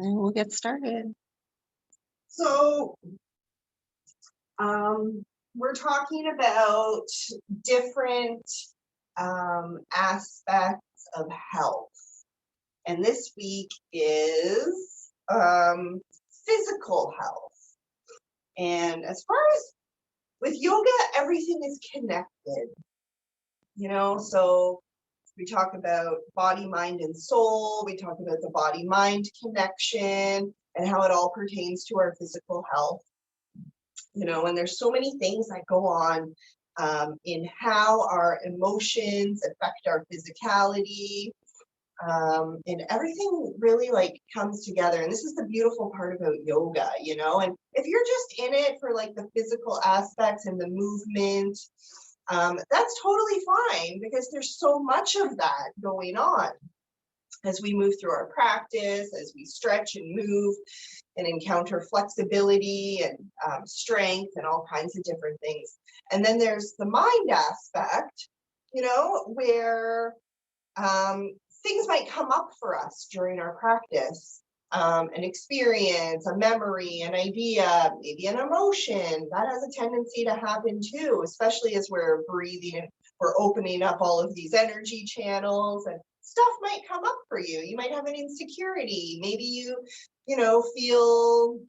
And we'll get started. So, we're talking about different aspects of health. And this week is physical health. And as far as with yoga, everything is connected, so we talk about body, mind, and soul. We talk about the body-mind connection and how it all pertains to our physical health. And there's so many things that go on in how our emotions affect our physicality, and everything really comes together. And this is the beautiful part about yoga, and if you're just in it for the physical aspects and the movement, that's totally fine, because there's so much of that going on as we move through our practice, as we stretch and move and encounter flexibility and strength and all kinds of different things. And then there's the mind aspect, where things might come up for us during our practice. An experience, a memory, an idea, maybe an emotion, that has a tendency to happen too, especially as we're breathing and we're opening up all of these energy channels, and stuff might come up for you. You might have an insecurity. Maybe you feel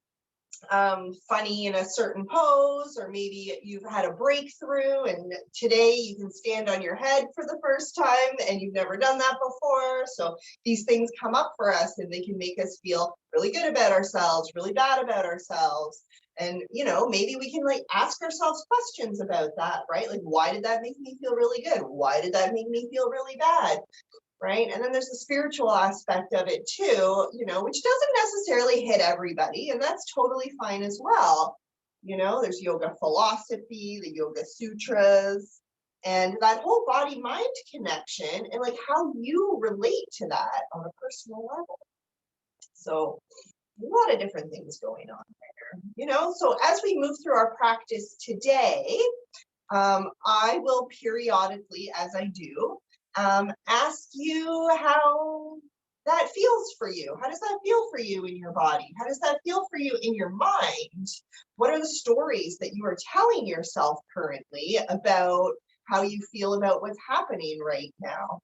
funny in a certain pose, or maybe you've had a breakthrough and today you can stand on your head for the first time and you've never done that before. So these things come up for us and they can make us feel really good about ourselves, really bad about ourselves. And maybe we can ask ourselves questions about that, right? Why did that make me feel really good? Why did that make me feel really bad? Right? And then there's the spiritual aspect of it too, which doesn't necessarily hit everybody, and that's totally fine as well. There's yoga philosophy, the Yoga Sutras, and that whole body-mind connection, and how you relate to that on a personal level. So a lot of different things going on there, So as we move through our practice today, I will periodically, as I do, ask you how that feels for you. How does that feel for you in your body? How does that feel for you in your mind? What are the stories that you are telling yourself currently about how you feel about what's happening right now?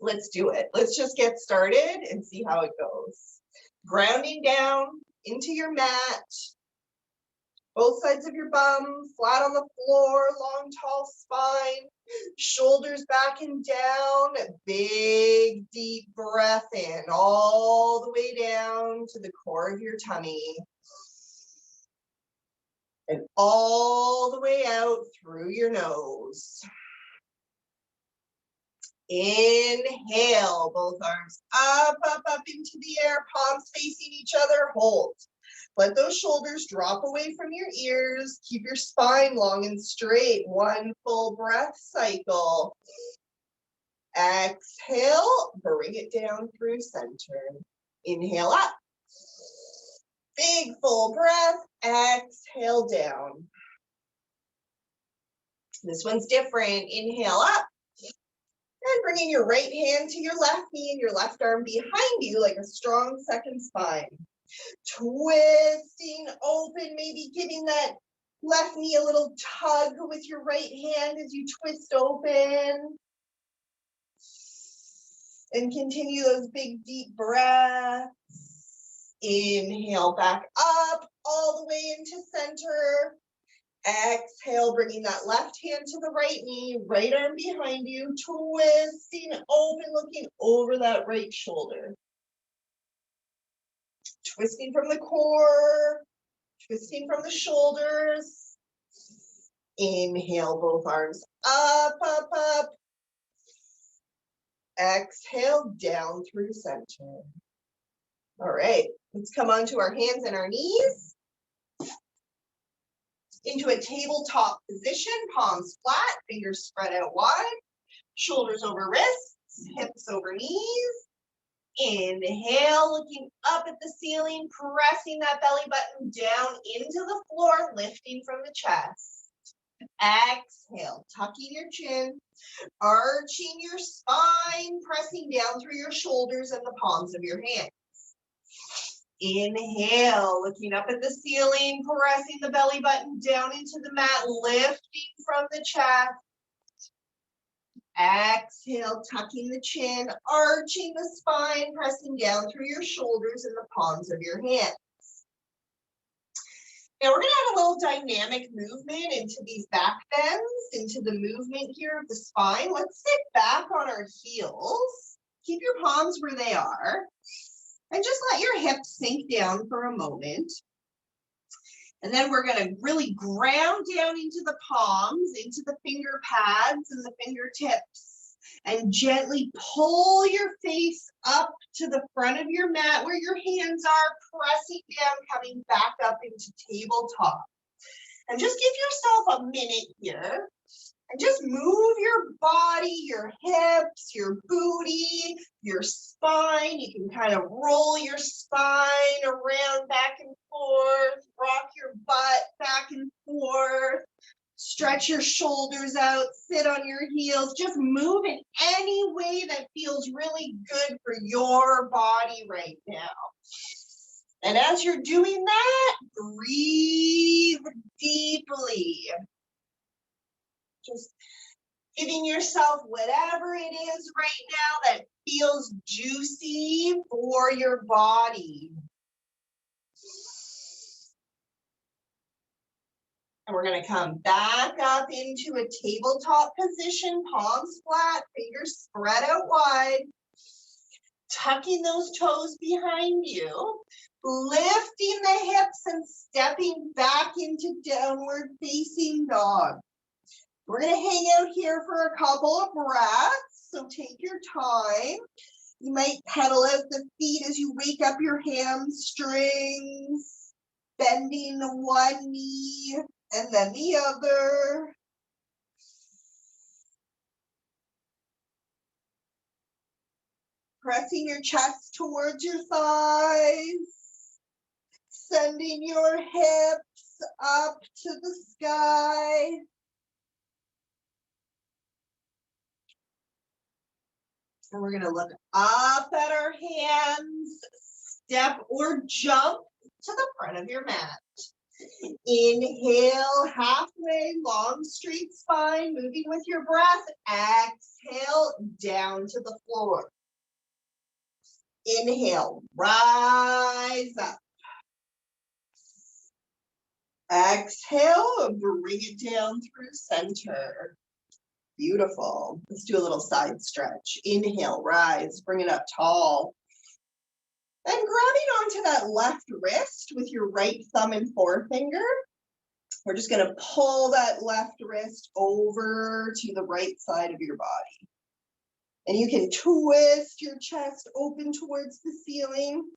Let's do it. Let's just get started and see how it goes. Grounding down into your mat. Both sides of your bum, flat on the floor, long, tall spine, shoulders back and down, big, deep breath in, all the way down to the core of your tummy. And all the way out through your nose. Inhale, both arms up, up, up into the air, palms facing each other, hold. Let those shoulders drop away from your ears. Keep your spine long and straight. One full breath cycle. Exhale, bring it down through center. Inhale up. Big full breath. Exhale down. This one's different. Inhale up. And bringing your right hand to your left knee and your left arm behind you like a strong second spine. Twisting open, maybe giving that left knee a little tug with your right hand as you twist open. And continue those big deep breaths. Inhale back up all the way into center. Exhale, bringing that left hand to the right knee, right arm behind you, twisting open, looking over that right shoulder. Twisting from the core, twisting from the shoulders. Inhale, both arms up, up, up. Exhale, down through center. All right, let's come onto our hands and our knees. Into a tabletop position, palms flat, fingers spread out wide, shoulders over wrists, hips over knees. Inhale, looking up at the ceiling, pressing that belly button down into the floor, lifting from the chest. Exhale, tucking your chin, arching your spine, pressing down through your shoulders and the palms of your hands. Inhale, looking up at the ceiling, pressing the belly button down into the mat, lifting from the chest. Exhale, tucking the chin, arching the spine, pressing down through your shoulders and the palms of your hands. Now we're going to add a little dynamic movement into these back bends, into the movement here of the spine. Let's sit back on our heels. Keep your palms where they are. And just let your hips sink down for a moment. And then we're going to really ground down into the palms, into the finger pads and the fingertips. And gently pull your face up to the front of your mat where your hands are, pressing down, coming back up into tabletop. And just give yourself a minute here. And just move your body, your hips, your booty, your spine. You can kind of roll your spine around back and forth, rock your butt back and forth, stretch your shoulders out, sit on your heels. Just move in any way that feels really good for your body right now. And as you're doing that, breathe deeply. Just giving yourself whatever it is right now that feels juicy for your body. And we're going to come back up into a tabletop position, palms flat, fingers spread out wide, tucking those toes behind you, lifting the hips and stepping back into downward facing dog. We're going to hang out here for a couple of breaths, so take your time. You might pedal out the feet as you wake up your hamstrings, bending one knee and then the other. Pressing your chest towards your thighs, sending your hips up to the sky. And we're going to look up at our hands, step or jump to the front of your mat. Inhale, halfway, long, straight spine, moving with your breath. Exhale, down to the floor. Inhale, rise up. Exhale, bring it down through center. Beautiful. Let's do a little side stretch. Inhale, rise, bring it up tall. And grabbing onto that left wrist with your right thumb and forefinger, we're just going to pull that left wrist over to the right side of your body. And you can twist your chest open towards the ceiling.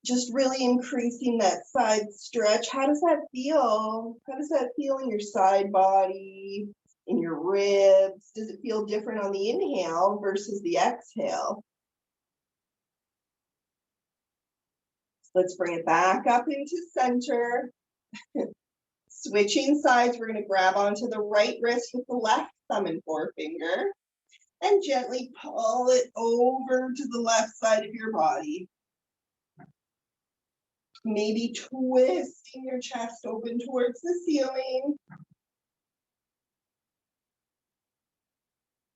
Just really increasing that side stretch. How does that feel? How does that feel in your side body, in your ribs? Does it feel different on the inhale versus the exhale? Let's bring it back up into center. Switching sides, we're going to grab onto the right wrist with the left thumb and forefinger and gently pull it over to the left side of your body. Maybe twisting your chest open towards the ceiling.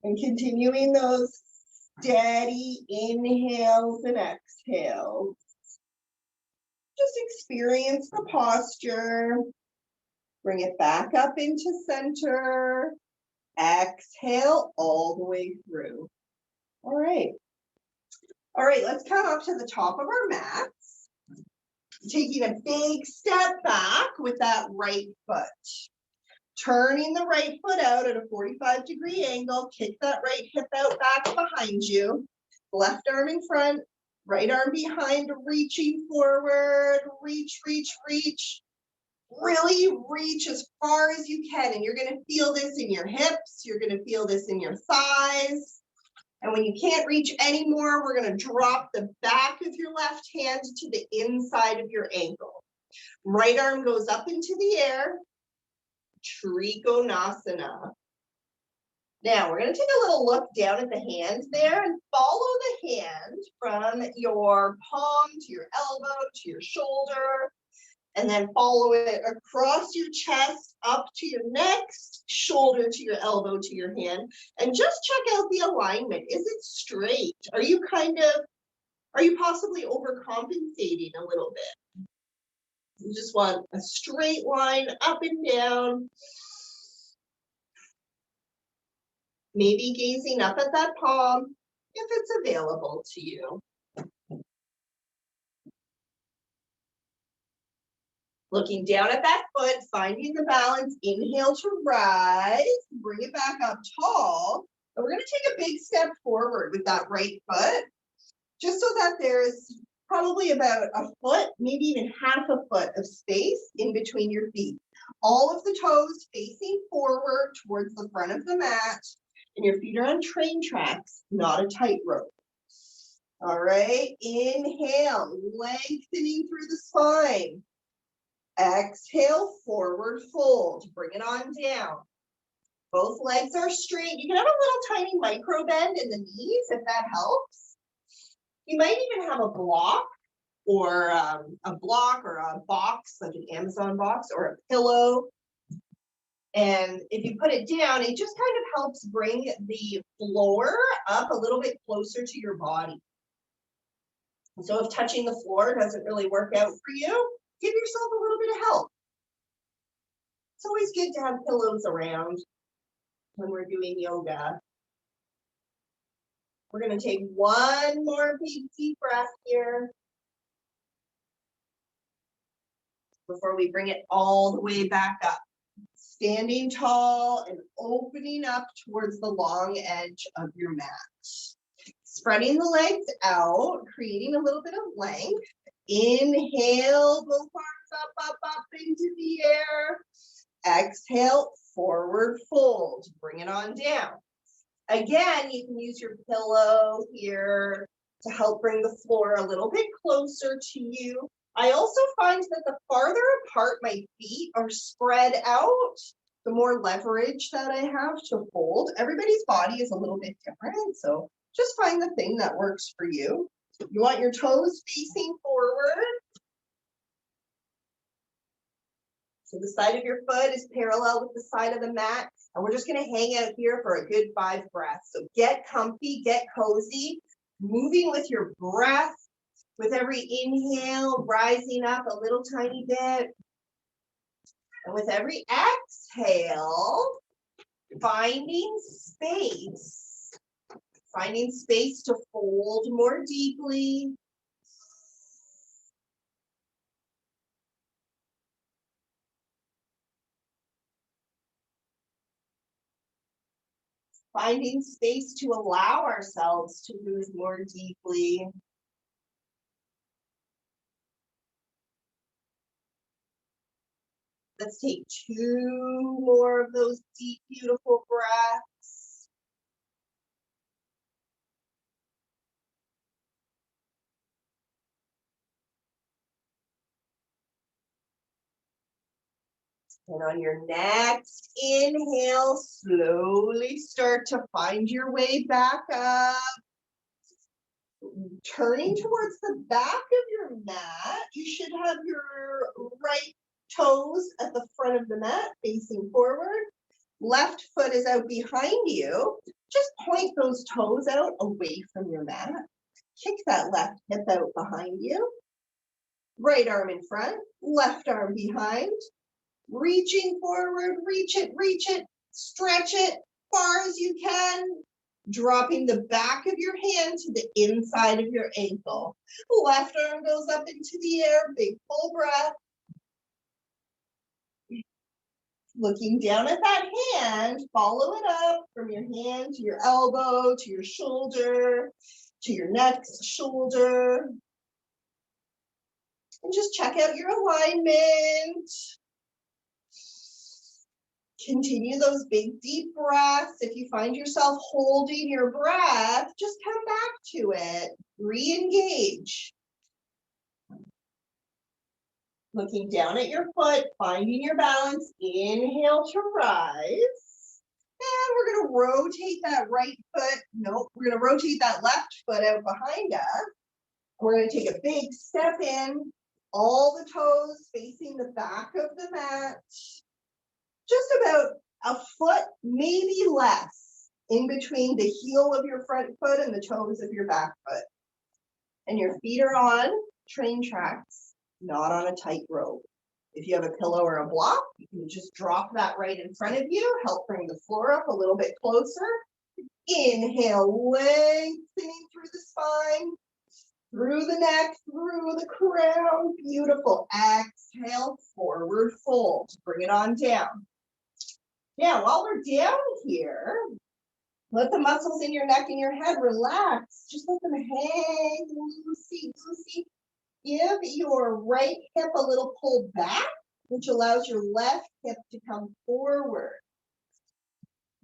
And continuing those steady inhales and exhales. Just experience the posture. Bring it back up into center. Exhale all the way through. All right. All right, let's come up to the top of our mats. Taking a big step back with that right foot. Turning the right foot out at a 45-degree angle. Kick that right hip out back behind you. Left arm in front, right arm behind, reaching forward. Reach, reach, reach. Really reach as far as you can. And you're going to feel this in your hips. You're going to feel this in your thighs. And when you can't reach anymore, we're going to drop the back of your left hand to the inside of your ankle. Right arm goes up into the air. Trikonasana. Now we're going to take a little look down at the hand there and follow the hand from your palm to your elbow to your shoulder, and then follow it across your chest, up to your next shoulder to your elbow to your hand, and just check out the alignment. Is it straight? Are you possibly overcompensating a little bit? You just want a straight line up and down. Maybe gazing up at that palm if it's available to you. Looking down at that foot, finding the balance, inhale to rise, bring it back up tall. And we're going to take a big step forward with that right foot, just so that there's probably about a foot, maybe even half a foot of space in between your feet. All of the toes facing forward towards the front of the mat, and your feet are on train tracks, not a tightrope. All right, inhale, lengthening through the spine. Exhale, forward fold, bring it on down. Both legs are straight. You can have a little tiny micro bend in the knees if that helps. You might even have a block or a box, like an Amazon box or a pillow. And if you put it down, it just kind of helps bring the floor up a little bit closer to your body. So if touching the floor doesn't really work out for you, give yourself a little bit of help. It's always good to have pillows around when we're doing yoga. We're going to take one more big deep breath here before we bring it all the way back up. Standing tall and opening up towards the long edge of your mat. Spreading the legs out, creating a little bit of length. Inhale, both arms up into the air. Exhale, forward fold. Bring it on down. Again, you can use your pillow here to help bring the floor a little bit closer to you. I also find that the farther apart my feet are spread out, the more leverage that I have to hold. Everybody's body is a little bit different, so just find the thing that works for you. You want your toes facing forward. So the side of your foot is parallel with the side of the mat, and we're just going to hang out here for a good 5 breaths. So get comfy, get cozy, moving with your breath. With every inhale, rising up a little tiny bit. And with every exhale, finding space to fold more deeply. Finding space to allow ourselves to move more deeply. Let's take 2 more of those deep, beautiful breaths. And on your next inhale, slowly start to find your way back up. Turning towards the back of your mat, you should have your right toes at the front of the mat facing forward. Left foot is out behind you. Just point those toes out away from your mat. Kick that left hip out behind you. Right arm in front, left arm behind. Reaching forward, reach it, stretch it far as you can. Dropping the back of your hand to the inside of your ankle. Left arm goes up into the air, big full breath. Looking down at that hand, follow it up from your hand to your elbow, to your shoulder, to your next shoulder. And just check out your alignment. Continue those big deep breaths. If you find yourself holding your breath, just come back to it. Re-engage. Looking down at your foot, finding your balance. Inhale to rise. And we're going to rotate that right foot. Nope, we're going to rotate that left foot out behind us. We're going to take a big step in, all the toes facing the back of the mat. Just about a foot, maybe less, in between the heel of your front foot and the toes of your back foot. And your feet are on train tracks, not on a tight rope. If you have a pillow or a block, you can just drop that right in front of you, help bring the floor up a little bit closer. Inhale, lengthening through the spine, through the neck, through the crown. Beautiful. Exhale, forward fold. Bring it on down. Now, while we're down here, let the muscles in your neck and your head relax. Just let them hang loosey, loosey. Give your right hip a little pull back, which allows your left hip to come forward.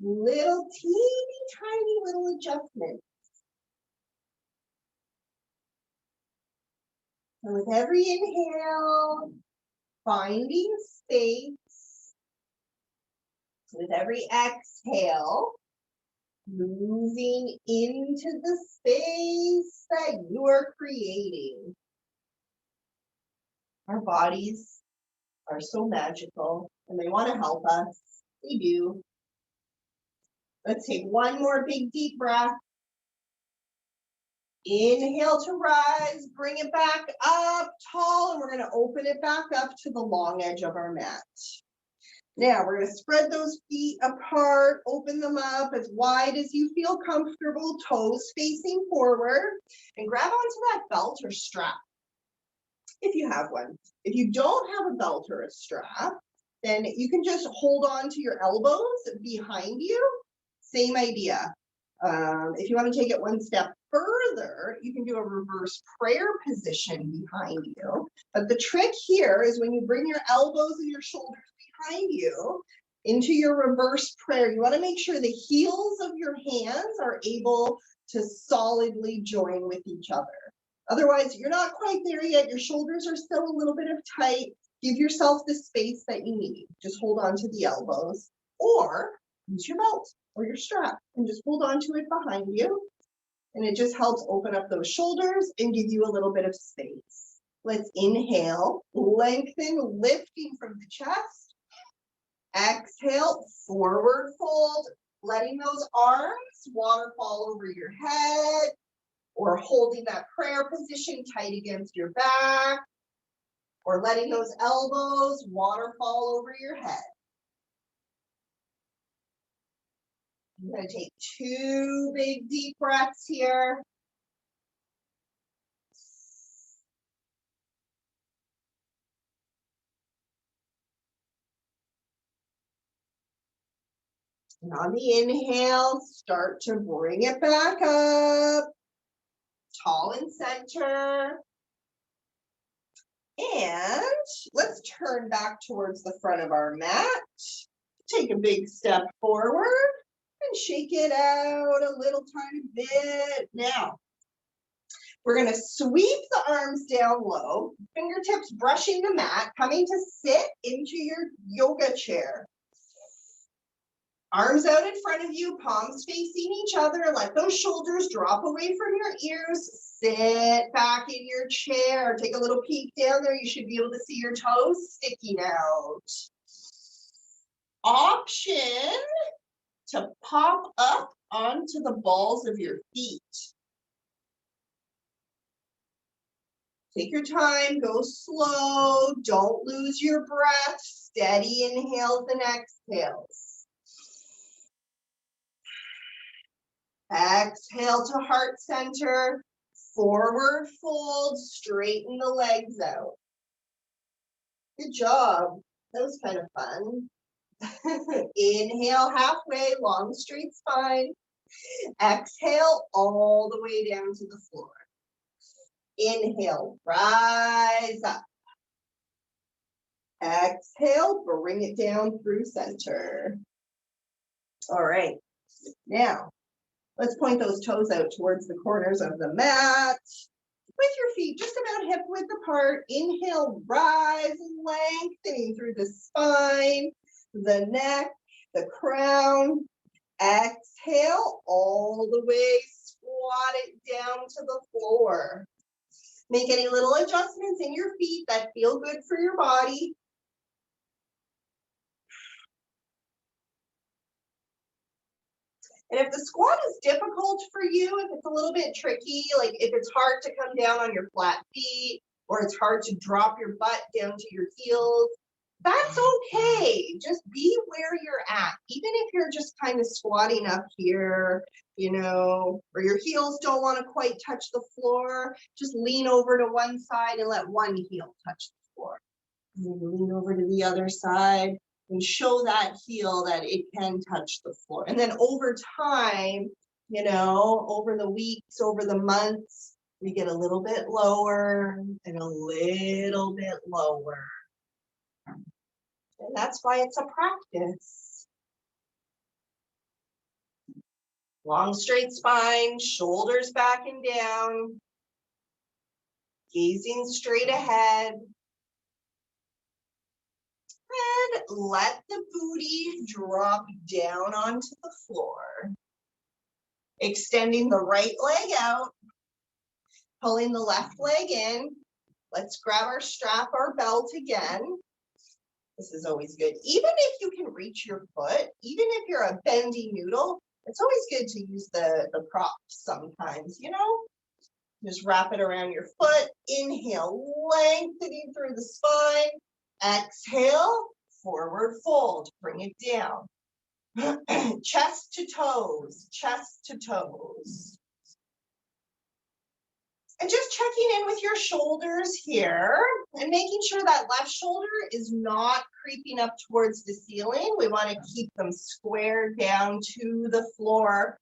Little teeny tiny little adjustment. And with every inhale, finding space. With every exhale, moving into the space that you are creating. Our bodies are so magical and they want to help us. They do. Let's take one more big deep breath. Inhale to rise, bring it back up tall, and we're going to open it back up to the long edge of our mat. Now we're going to spread those feet apart, open them up as wide as you feel comfortable, toes facing forward, and grab onto that belt or strap if you have one. If you don't have a belt or a strap, then you can just hold on to your elbows behind you. Same idea. If you want to take it one step further, you can do a reverse prayer position behind you. But the trick here is when you bring your elbows and your shoulders behind you into your reverse prayer, you want to make sure the heels of your hands are able to solidly join with each other. Otherwise, you're not quite there yet. Your shoulders are still a little bit of tight. Give yourself the space that you need. Just hold on to the elbows or use your belt or your strap and just hold on to it behind you. And it just helps open up those shoulders and give you a little bit of space. Let's inhale, lengthen, lifting from the chest. Exhale, forward fold, letting those arms waterfall over your head or holding that prayer position tight against your back or letting those elbows waterfall over your head. I'm going to take 2 big deep breaths here. And on the inhale, start to bring it back up, tall and center. And let's turn back towards the front of our mat. Take a big step forward and shake it out a little tiny bit. Now, we're going to sweep the arms down low, fingertips brushing the mat, coming to sit into your yoga chair. Arms out in front of you, palms facing each other. Let those shoulders drop away from your ears. Sit back in your chair. Take a little peek down there. You should be able to see your toes sticking out. Option to pop up onto the balls of your feet. Take your time, go slow, don't lose your breath. Steady inhales and exhales. Exhale to heart center, forward fold, straighten the legs out. Good job. That was kind of fun. Inhale halfway, long straight spine. Exhale all the way down to the floor. Inhale, rise up. Exhale, bring it down through center. All right, now let's point those toes out towards the corners of the mat. With your feet just about hip width apart. Inhale, rise and lengthening through the spine, the neck, the crown. Exhale all the way, squat it down to the floor. Make any little adjustments in your feet that feel good for your body. And if the squat is difficult for you, if it's a little bit tricky, like if it's hard to come down on your flat feet, or it's hard to drop your butt down to your heels, that's okay. Just be where you're at. Even if you're just kind of squatting up here, you know, or your heels don't want to quite touch the floor, just lean over to one side and let one heel touch the floor. And then lean over to the other side and show that heel that it can touch the floor. And then over time, you know, over the weeks, over the months, we get a little bit lower and a little bit lower. And that's why it's a practice. Long straight spine, shoulders back and down, gazing straight ahead. And let the booty drop down onto the floor. Extending the right leg out, pulling the left leg in. Let's grab our strap, our belt again. This is always good. Even if you can reach your foot, even if you're a bendy noodle, it's always good to use the props sometimes, you know? Just wrap it around your foot. Inhale, lengthening through the spine. Exhale, forward fold, bring it down. Chest to toes, chest to toes. And just checking in with your shoulders here and making sure that left shoulder is not creeping up towards the ceiling. We want to keep them squared down to the floor,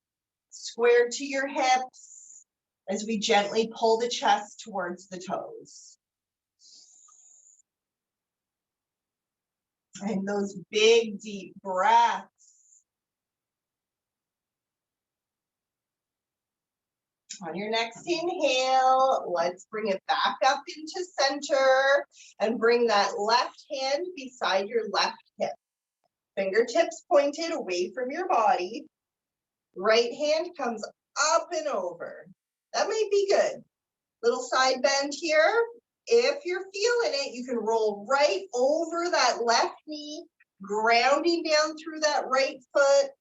squared to your hips as we gently pull the chest towards the toes. And those big, deep breaths. On your next inhale, let's bring it back up into center and bring that left hand beside your left hip. Fingertips pointed away from your body. Right hand comes up and over. That might be good. Little side bend here. If you're feeling it, you can roll right over that left knee, grounding down through that right foot.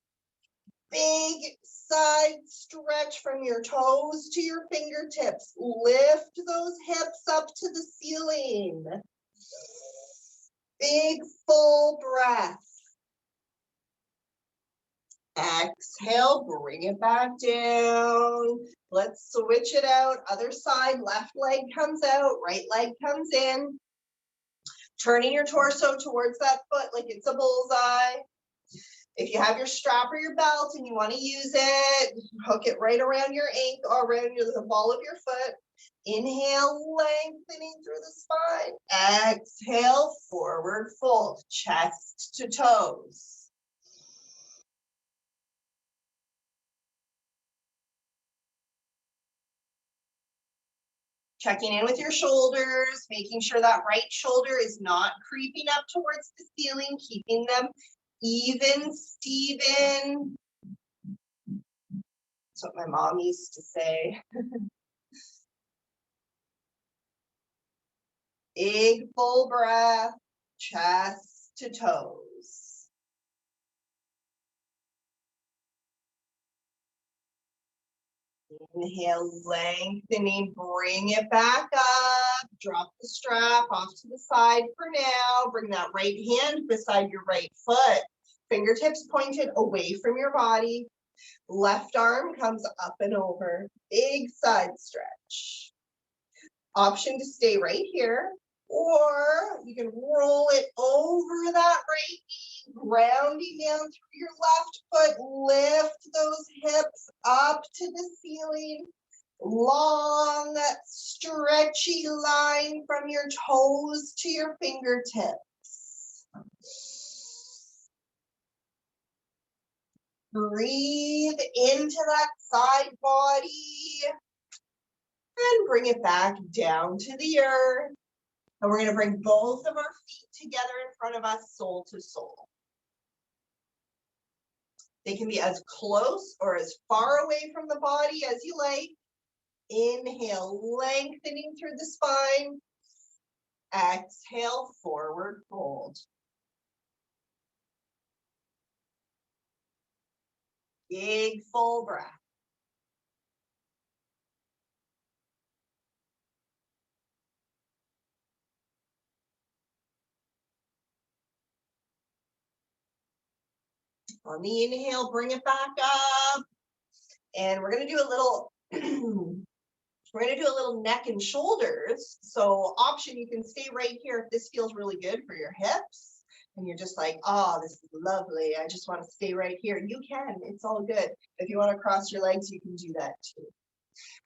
Big side stretch from your toes to your fingertips. Lift those hips up to the ceiling. Big full breath. Exhale, bring it back down. Let's switch it out. Other side, left leg comes out, right leg comes in. Turning your torso towards that foot like it's a bullseye. If you have your strap or your belt and you want to use it, hook it right around your ankle or around the ball of your foot. Inhale, lengthening through the spine. Exhale, forward fold, chest to toes. Checking in with your shoulders, making sure that right shoulder is not creeping up towards the ceiling, keeping them even, Steven. That's what my mom used to say. Big full breath, chest to toes. Inhale, lengthening, bring it back up. Drop the strap off to the side for now. Bring that right hand beside your right foot. Fingertips pointed away from your body. Left arm comes up and over. Big side stretch. Option to stay right here, or you can roll it over that right knee, grounding down through your left foot. Lift those hips up to the ceiling. Long, stretchy line from your toes to your fingertips. Breathe into that side body and bring it back down to the earth. And we're going to bring both of our feet together in front of us, sole to sole. They can be as close or as far away from the body as you like. Inhale, lengthening through the spine. Exhale, forward fold. Big full breath. On the inhale, bring it back up. And we're going to do a little we're going to do a little neck and shoulders. So option, you can stay right here if this feels really good for your hips. And you're just like, oh, this is lovely. I just want to stay right here. You can. It's all good. If you want to cross your legs, you can do that too.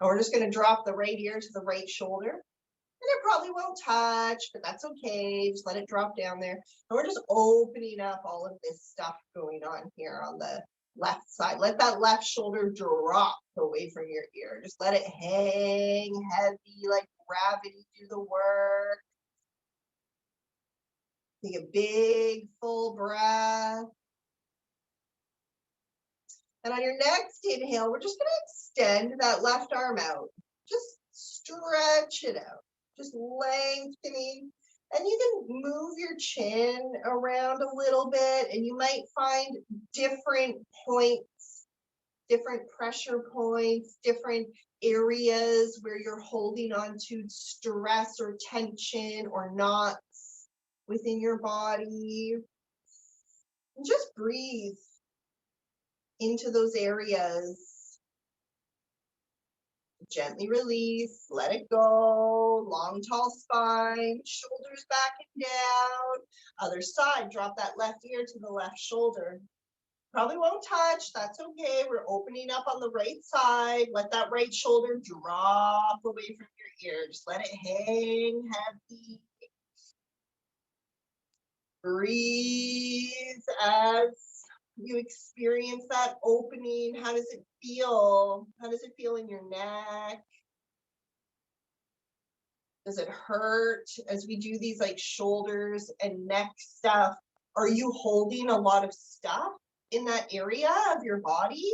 And we're just going to drop the right ear to the right shoulder. And it probably won't touch, but that's okay. Just let it drop down there. And we're just opening up all of this stuff going on here on the left side. Let that left shoulder drop away from your ear. Just let it hang heavy, like gravity do the work. Take a big full breath. And on your next inhale, we're just going to extend that left arm out. Just stretch it out. Just lengthening. And you can move your chin around a little bit, and you might find different points, different pressure points, different areas where you're holding on to stress or tension or knots within your body. And just breathe into those areas. Gently release, let it go. Long, tall spine, shoulders back and down. Other side, drop that left ear to the left shoulder. Probably won't touch, that's okay. We're opening up on the right side. Let that right shoulder drop away from your ear. Just let it hang heavy. Breathe as you experience that opening. How does it feel? How does it feel in your neck? Does it hurt as we do these like shoulders and neck stuff? Are you holding a lot of stuff in that area of your body?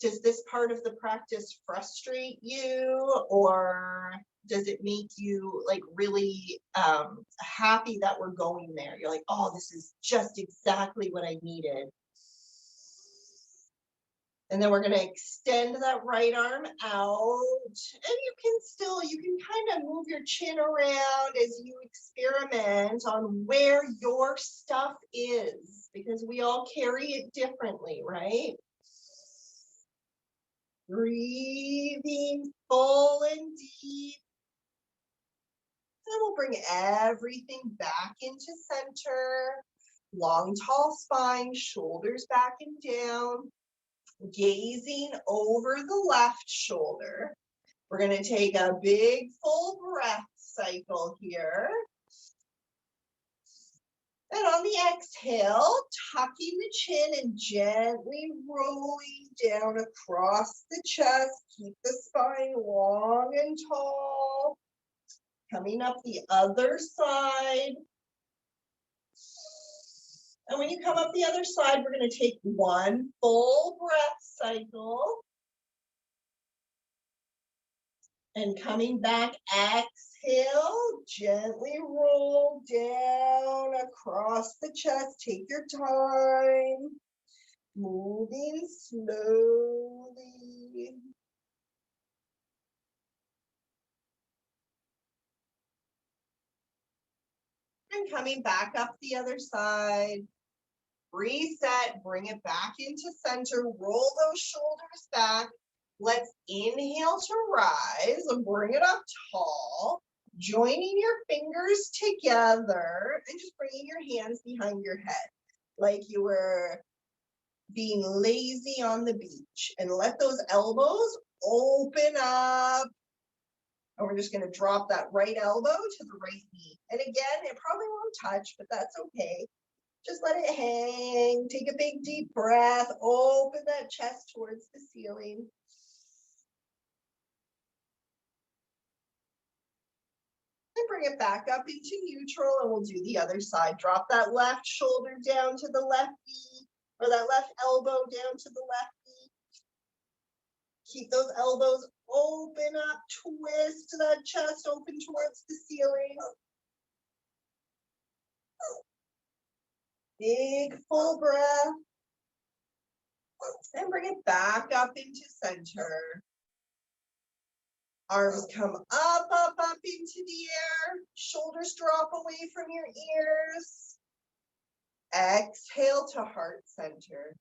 Does this part of the practice frustrate you, or does it make you like really happy that we're going there? You're like, oh, this is just exactly what I needed. And then we're going to extend that right arm out. And you can kind of move your chin around as you experiment on where your stuff is, because we all carry it differently, right? Breathing full and deep. And we'll bring everything back into center. Long, tall spine, shoulders back and down. Gazing over the left shoulder. We're going to take a big full breath cycle here. And on the exhale, tucking the chin and gently rolling down across the chest. Keep the spine long and tall. Coming up the other side. And when you come up the other side, we're going to take one full breath cycle. And coming back, exhale, gently roll down across the chest. Take your time, moving slowly. And coming back up the other side. Reset, bring it back into center, roll those shoulders back. Let's inhale to rise and bring it up tall, joining your fingers together and just bringing your hands behind your head like you were being lazy on the beach. And let those elbows open up. And we're just going to drop that right elbow to the right knee. And again, it probably won't touch, but that's okay. Just let it hang. Take a big deep breath. Open that chest towards the ceiling. And bring it back up into neutral, and we'll do the other side. Drop that left shoulder down to the left knee. or that left elbow down to the left knee. Keep those elbows open up, twist that chest open towards the ceiling. Big full breath. And bring it back up into center. Arms come up into the air. Shoulders drop away from your ears. Exhale to heart center.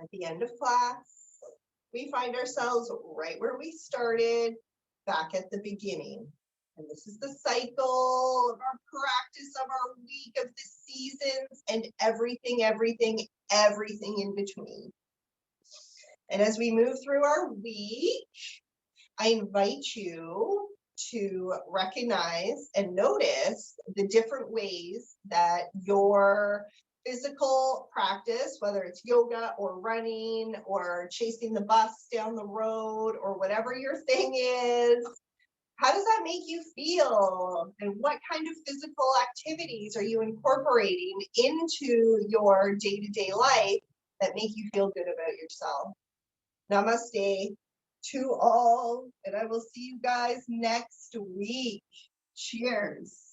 At the end of class, we find ourselves right where we started, back at the beginning. And this is the cycle of our practice of our week, of the seasons, and everything in between. And as we move through our week, I invite you to recognize and notice the different ways that your physical practice, whether it's yoga or running or chasing the bus down the road or whatever your thing is, how does that make you feel? And what kind of physical activities are you incorporating into your day-to-day life that make you feel good about yourself? Namaste to all, and I will see you guys next week. Cheers.